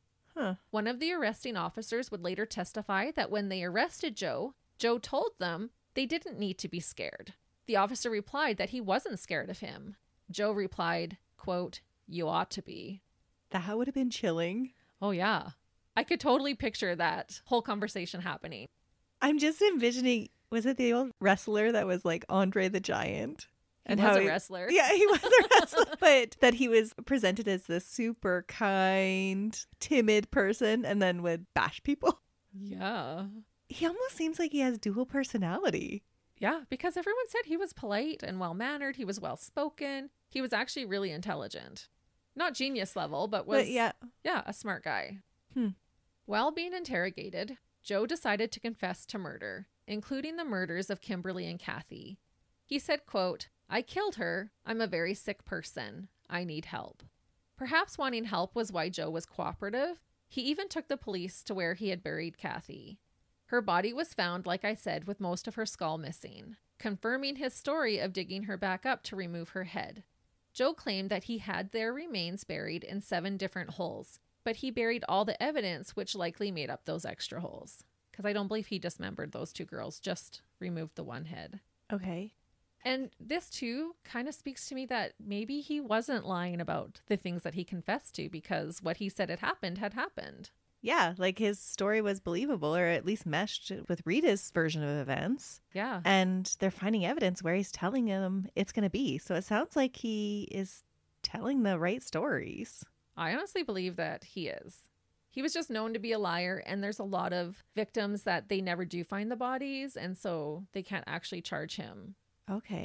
One of the arresting officers would later testify that when they arrested Joe, Joe told them they didn't need to be scared. The officer replied that he wasn't scared of him. Joe replied, quote, "You ought to be." That would have been chilling. Oh, yeah. I could totally picture that whole conversation happening. I'm just envisioning, was it the old wrestler that was like Andre the Giant? He was a wrestler. Yeah, he was a wrestler. But that he was presented as this super kind, timid person and then would bash people. Yeah. He almost seems like he has dual personality. Yeah, because everyone said he was polite and well-mannered. He was well-spoken. He was actually really intelligent. Not genius level, but was, yeah, a smart guy. While being interrogated, Joe decided to confess to murder, including the murders of Kimberly and Kathy. He said, quote, "I killed her. I'm a very sick person. I need help." Perhaps wanting help was why Joe was cooperative. He even took the police to where he had buried Kathy. Her body was found, like I said, with most of her skull missing, confirming his story of digging her back up to remove her head. Joe claimed that he had their remains buried in 7 different holes, but he buried all the evidence, which likely made up those extra holes. Because I don't believe he dismembered those 2 girls, just removed the one head. Okay. And this too kind of speaks to me that maybe he wasn't lying about the things that he confessed to, because what he said had happened. Yeah, like his story was believable, or at least meshed with Rita's version of events. Yeah. And they're finding evidence where he's telling them it's going to be. So it sounds like he is telling the right stories. I honestly believe that he is. He was just known to be a liar, and there's a lot of victims that they never do find the bodies, and so they can't actually charge him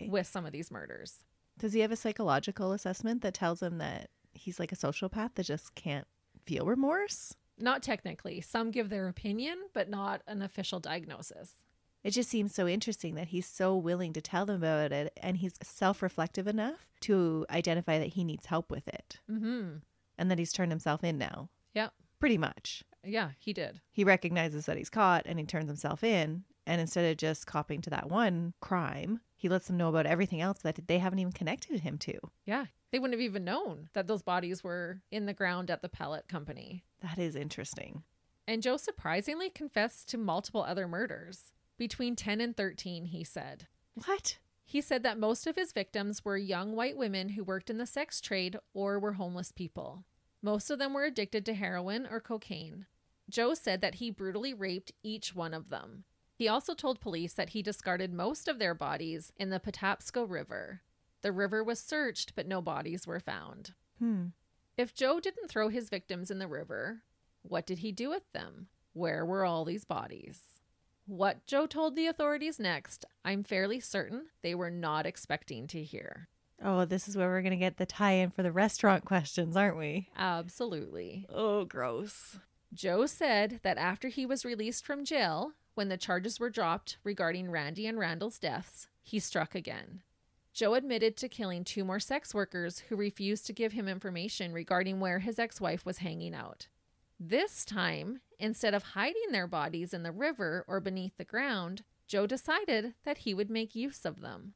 with some of these murders. Does he have a psychological assessment that tells him that he's like a sociopath that just can't feel remorse? Not technically. Some give their opinion, but not an official diagnosis. It just seems so interesting that he's so willing to tell them about it, and he's self-reflective enough to identify that he needs help with it. Mm-hmm. And that he's turned himself in now. Yep. Pretty much. Yeah, he did. He recognizes that he's caught and he turns himself in. And instead of just copying to that one crime, he lets them know about everything else that they haven't even connected him to. Yeah. They wouldn't have even known that those bodies were in the ground at the pellet company. That is interesting. And Joe surprisingly confessed to multiple other murders. Between 10 and 13, he said. What? He said that most of his victims were young white women who worked in the sex trade or were homeless people. Most of them were addicted to heroin or cocaine. Joe said that he brutally raped each one of them. He also told police that he discarded most of their bodies in the Patapsco River. The river was searched, but no bodies were found. If Joe didn't throw his victims in the river, what did he do with them? Where were all these bodies? What Joe told the authorities next, I'm fairly certain they were not expecting to hear. Oh, this is where we're going to get the tie-in for the restaurant questions, aren't we? Absolutely. Oh, gross. Joe said that after he was released from jail, when the charges were dropped regarding Randy and Randall's deaths, he struck again. Joe admitted to killing 2 more sex workers who refused to give him information regarding where his ex-wife was hanging out. This time, instead of hiding their bodies in the river or beneath the ground, Joe decided that he would make use of them.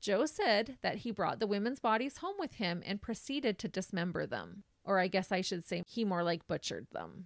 Joe said that he brought the women's bodies home with him and proceeded to dismember them. Or I guess I should say he more like butchered them.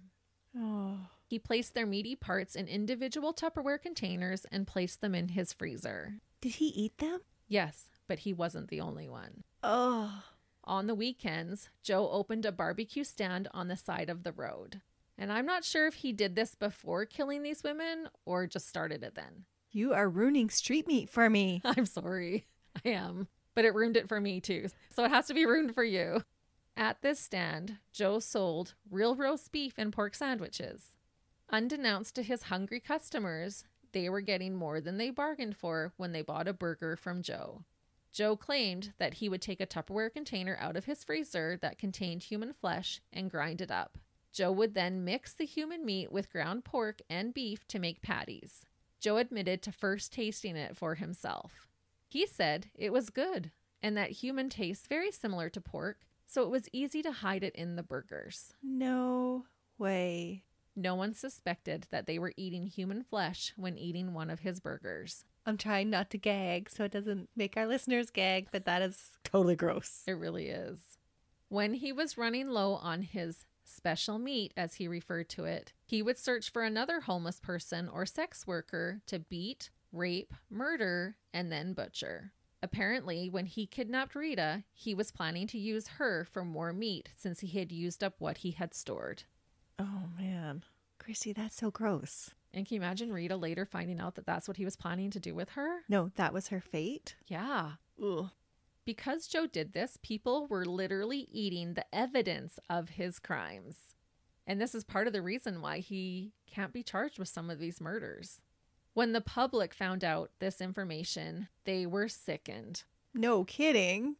Oh. He placed their meaty parts in individual Tupperware containers and placed them in his freezer. Did he eat them? Yes, but he wasn't the only one. Oh. On the weekends, Joe opened a barbecue stand on the side of the road. And I'm not sure if he did this before killing these women or just started it then. You are ruining street meat for me. I'm sorry. I am. But it ruined it for me too. So it has to be ruined for you. At this stand, Joe sold real roast beef and pork sandwiches. Unbeknownst to his hungry customers, they were getting more than they bargained for when they bought a burger from Joe. Joe claimed that he would take a Tupperware container out of his freezer that contained human flesh and grind it up. Joe would then mix the human meat with ground pork and beef to make patties. Joe admitted to first tasting it for himself. He said it was good and that human tastes very similar to pork, so it was easy to hide it in the burgers. No way. No one suspected that they were eating human flesh when eating one of his burgers. I'm trying not to gag so it doesn't make our listeners gag, but that is totally gross. It really is. When he was running low on his special meat, as he referred to it, he would search for another homeless person or sex worker to beat, rape, murder, and then butcher. Apparently, when he kidnapped Rita, he was planning to use her for more meat since he had used up what he had stored. Oh, man. Christy, that's so gross. And can you imagine Rita later finding out that that's what he was planning to do with her? No, that was her fate? Yeah. Ugh. Because Joe did this, people were literally eating the evidence of his crimes. And this is part of the reason why he can't be charged with some of these murders. When the public found out this information, they were sickened. No kidding.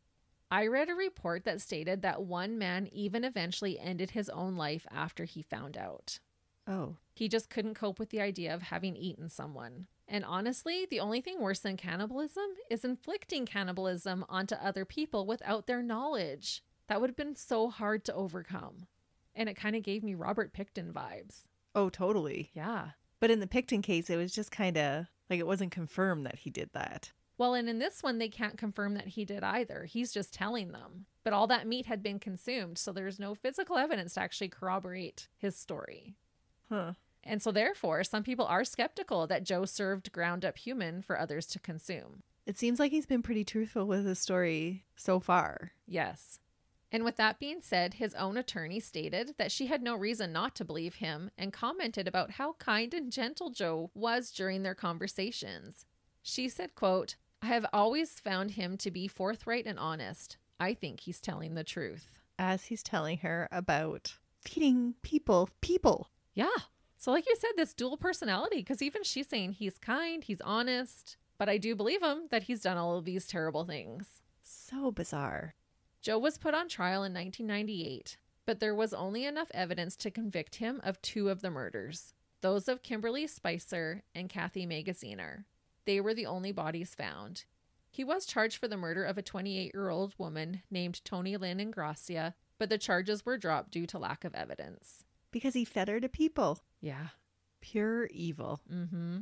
I read a report that stated that one man even eventually ended his own life after he found out. Oh. He just couldn't cope with the idea of having eaten someone. And honestly, the only thing worse than cannibalism is inflicting cannibalism onto other people without their knowledge. That would have been so hard to overcome. And it kind of gave me Robert Pickton vibes. Oh, totally. Yeah. But in the Picton case, it was just kind of like it wasn't confirmed that he did that. Well, and in this one, they can't confirm that he did either. He's just telling them. But all that meat had been consumed, so there's no physical evidence to actually corroborate his story. Huh. And so therefore, some people are skeptical that Joe served ground up human for others to consume. It seems like he's been pretty truthful with his story so far. Yes. And with that being said, his own attorney stated that she had no reason not to believe him and commented about how kind and gentle Joe was during their conversations. She said, quote, "I have always found him to be forthright and honest. I think he's telling the truth." As he's telling her about feeding people. Yeah. So like you said, this dual personality, because even she's saying he's kind, he's honest, but I do believe him that he's done all of these terrible things. So bizarre. Joe was put on trial in 1998, but there was only enough evidence to convict him of 2 of the murders, those of Kimberly Spicer and Kathy Magaziner. They were the only bodies found. He was charged for the murder of a 28-year-old woman named Tony Lynn Ingracia, but the charges were dropped due to lack of evidence. Because he fed her to people. Yeah. Pure evil. Mm-hmm.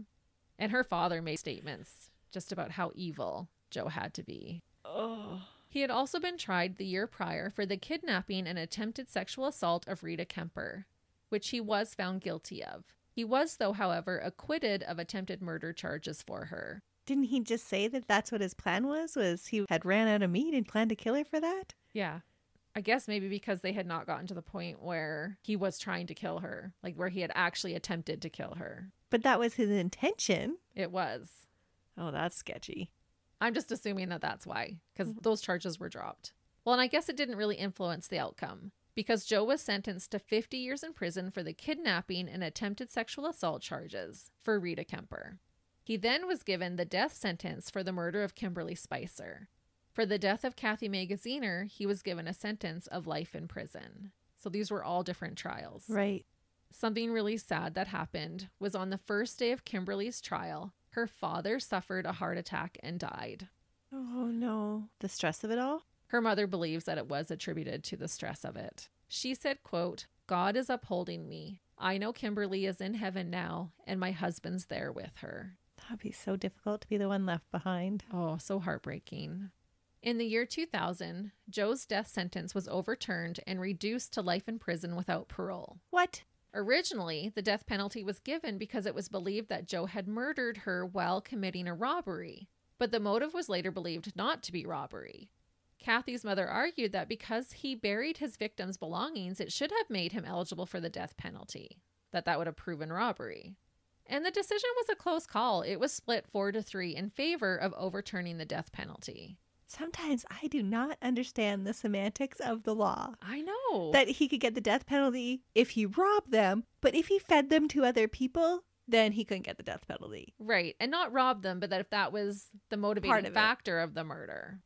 And her father made statements just about how evil Joe had to be. Oh. He had also been tried the year prior for the kidnapping and attempted sexual assault of Rita Kemper, which he was found guilty of. He was, though, however, acquitted of attempted murder charges for her. Didn't he just say that that's what his plan was? Was he had ran out of meat and planned to kill her for that? Yeah. I guess maybe because they had not gotten to the point where he was trying to kill her, like where he had actually attempted to kill her. But that was his intention. It was. Oh, that's sketchy. I'm just assuming that that's why, because those charges were dropped. Well, and I guess it didn't really influence the outcome, because Joe was sentenced to 50 years in prison for the kidnapping and attempted sexual assault charges for Rita Kemper. He then was given the death sentence for the murder of Kimberly Spicer. For the death of Kathy Magaziner, he was given a sentence of life in prison. So these were all different trials. Right. Something really sad that happened was on the first day of Kimberly's trial, her father suffered a heart attack and died. Oh, no. The stress of it all? Her mother believes that it was attributed to the stress of it. She said, quote, "God is upholding me. I know Kimberly is in heaven now, and my husband's there with her." That'd be so difficult to be the one left behind. Oh, so heartbreaking. In the year 2000, Joe's death sentence was overturned and reduced to life in prison without parole. What? Originally, the death penalty was given because it was believed that Joe had murdered her while committing a robbery, but the motive was later believed not to be robbery. Kathy's mother argued that because he buried his victim's belongings, it should have made him eligible for the death penalty, that would have proven robbery. And the decision was a close call. It was split 4-3 in favor of overturning the death penalty. Sometimes I do not understand the semantics of the law. I know. That he could get the death penalty if he robbed them, but if he fed them to other people, then he couldn't get the death penalty. Right. And not rob them, but that if that was the motivating factor of the murder.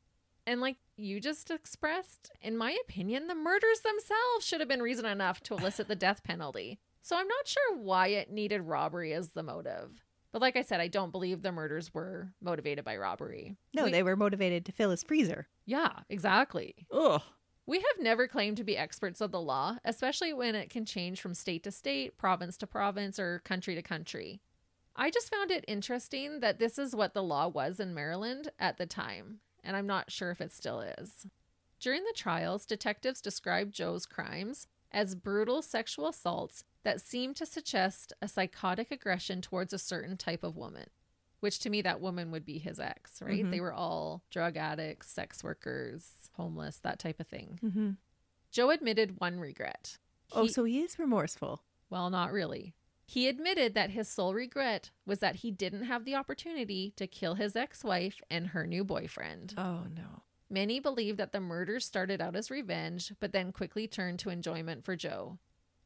And like you just expressed, in my opinion, the murders themselves should have been reason enough to elicit the death penalty. So I'm not sure why it needed robbery as the motive. But like I said, I don't believe the murders were motivated by robbery. No, they were motivated to fill his freezer. Yeah, exactly. Ugh. We have never claimed to be experts of the law, especially when it can change from state to state, province to province, or country to country. I just found it interesting that this is what the law was in Maryland at the time, and I'm not sure if it still is. During the trials, detectives described Joe's crimes as brutal sexual assaults that seemed to suggest a psychotic aggression towards a certain type of woman, which to me, that woman would be his ex, right? Mm-hmm. They were all drug addicts, sex workers, homeless, that type of thing. Mm-hmm. Joe admitted one regret. So he is remorseful. Well, not really. He admitted that his sole regret was that he didn't have the opportunity to kill his ex-wife and her new boyfriend. Oh, no. Many believe that the murders started out as revenge, but then quickly turned to enjoyment for Joe.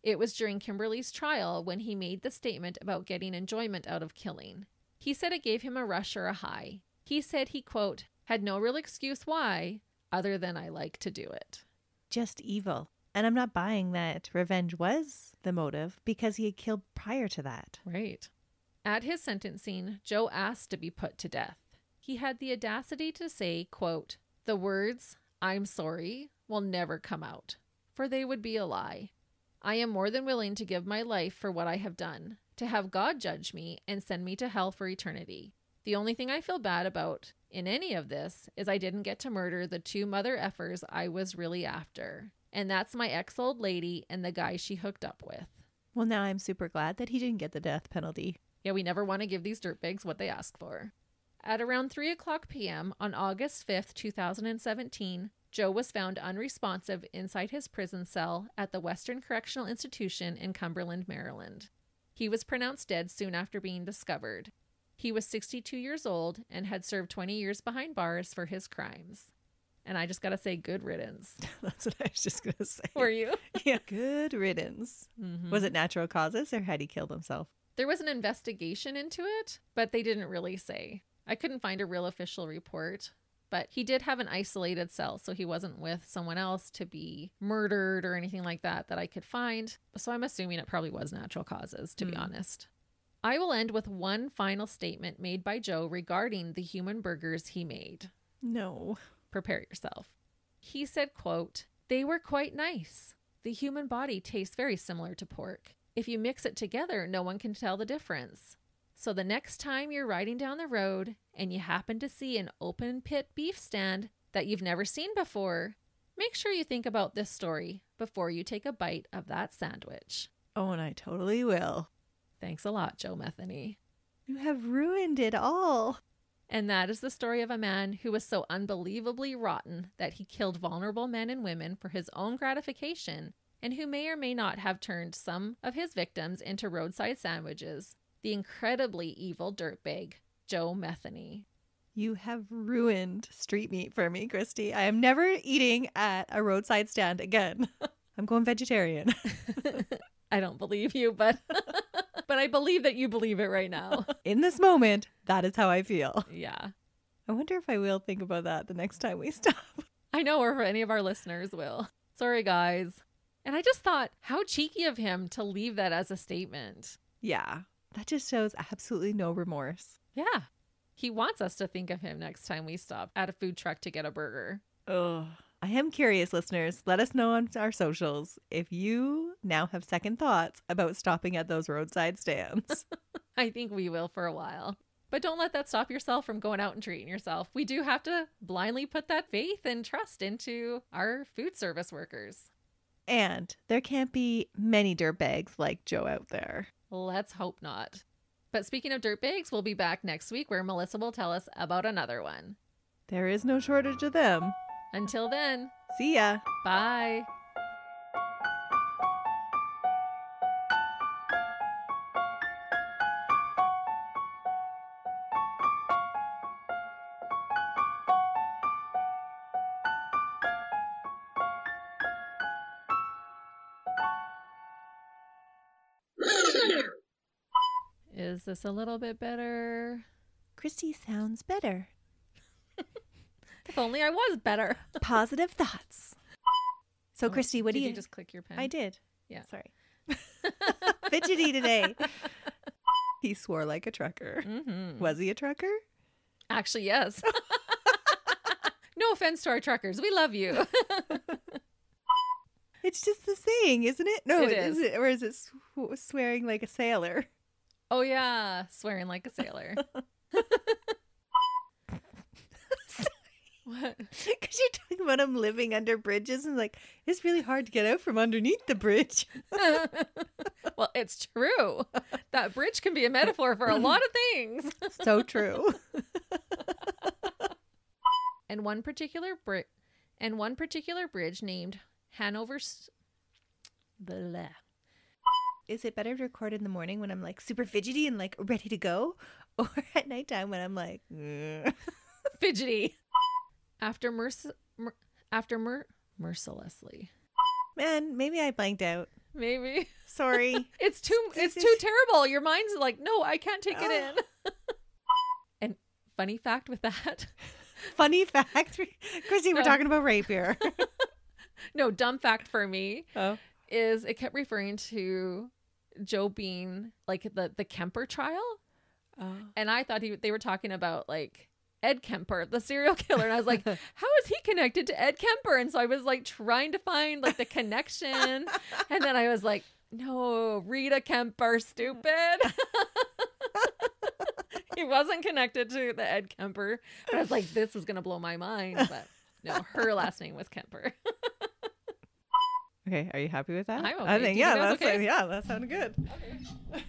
It was during Kimberly's trial when he made the statement about getting enjoyment out of killing. He said it gave him a rush or a high. He said he, quote, had no real excuse why, other than I like to do it. Just evil. And I'm not buying that revenge was the motive because he had killed prior to that. Right. At his sentencing, Joe asked to be put to death. He had the audacity to say, quote, "The words, 'I'm sorry,' will never come out, for they would be a lie. I am more than willing to give my life for what I have done, to have God judge me and send me to hell for eternity. The only thing I feel bad about in any of this is I didn't get to murder the two mother effers I was really after. And that's my ex-old lady and the guy she hooked up with." Well, now I'm super glad that he didn't get the death penalty. Yeah, we never want to give these dirtbags what they ask for. At around 3:00 p.m. on August 5th, 2017, Joe was found unresponsive inside his prison cell at the Western Correctional Institution in Cumberland, Maryland. He was pronounced dead soon after being discovered. He was 62 years old and had served 20 years behind bars for his crimes. And I just got to say, good riddance. That's what I was just going to say. Were you? Yeah. Good riddance. Mm-hmm. Was it natural causes or had he killed himself? There was an investigation into it, but they didn't really say. I couldn't find a real official report, but he did have an isolated cell, so he wasn't with someone else to be murdered or anything like that I could find. So I'm assuming it probably was natural causes, to be honest. I will end with one final statement made by Joe regarding the human burgers he made. No. Prepare yourself. He said, quote, "They were quite nice. The human body tastes very similar to pork. If you mix it together, no one can tell the difference. So the next time you're riding down the road and you happen to see an open pit beef stand that you've never seen before, make sure you think about this story before you take a bite of that sandwich." Oh, and I totally will. Thanks a lot, Joe Methany. You have ruined it all. And that is the story of a man who was so unbelievably rotten that he killed vulnerable men and women for his own gratification, and who may or may not have turned some of his victims into roadside sandwiches. The incredibly evil dirtbag, Joe Methany. You have ruined street meat for me, Christy. I am never eating at a roadside stand again. I'm going vegetarian. I don't believe you, but but I believe that you believe it right now. In this moment, that is how I feel. Yeah. I wonder if I will think about that the next time we stop. I know, or if any of our listeners will. Sorry, guys. And I just thought, how cheeky of him to leave that as a statement. Yeah. That just shows absolutely no remorse. Yeah. He wants us to think of him next time we stop at a food truck to get a burger. Ugh. I am curious, listeners. Let us know on our socials if you now have second thoughts about stopping at those roadside stands. I think we will for a while. But don't let that stop yourself from going out and treating yourself. We do have to blindly put that faith and trust into our food service workers. And there can't be many dirtbags like Joe out there. Let's hope not. But speaking of dirtbags, we'll be back next week where Melissa will tell us about another one. There is no shortage of them. Until then, see ya. Bye. Is this a little bit better? Christy sounds better. If only I was better. Positive thoughts. So, Christy, what do you... Did you just click your pen? I did. Yeah. Sorry. Fidgety today. He swore like a trucker. Mm-hmm. Was he a trucker? Actually, yes. No offense to our truckers. We love you. It's just the saying, isn't it? No, it is. Or is it swearing like a sailor? Oh, yeah. Swearing like a sailor. What? Because you're talking about him living under bridges and like, it's really hard to get out from underneath the bridge. Well, it's true. That bridge can be a metaphor for a lot of things. So true. And one particular bridge named Hanover's... Blah. Is it better to record in the morning when I'm like super fidgety and like ready to go? Or at nighttime when I'm like... Fidgety. After mercilessly. Man, maybe I blanked out. Maybe. Sorry. It's too terrible. Your mind's like, no, I can't take it in. And funny fact with that. Funny fact. Chrissy, we're talking about rape here. No, dumb fact for me Oh. is it kept referring to Joe being like the Kemper trial. Oh. And I thought they were talking about like Ed Kemper, the serial killer. And I was like, how is he connected to Ed Kemper? And so I was like trying to find like the connection. And then I was like, no, Rita Kemper, stupid. He wasn't connected to the Ed Kemper. But I was like, this is going to blow my mind. But no, her last name was Kemper. Okay, are you happy with that? I'm okay. I think Do you think that was that's okay? yeah, that sounded good. Okay.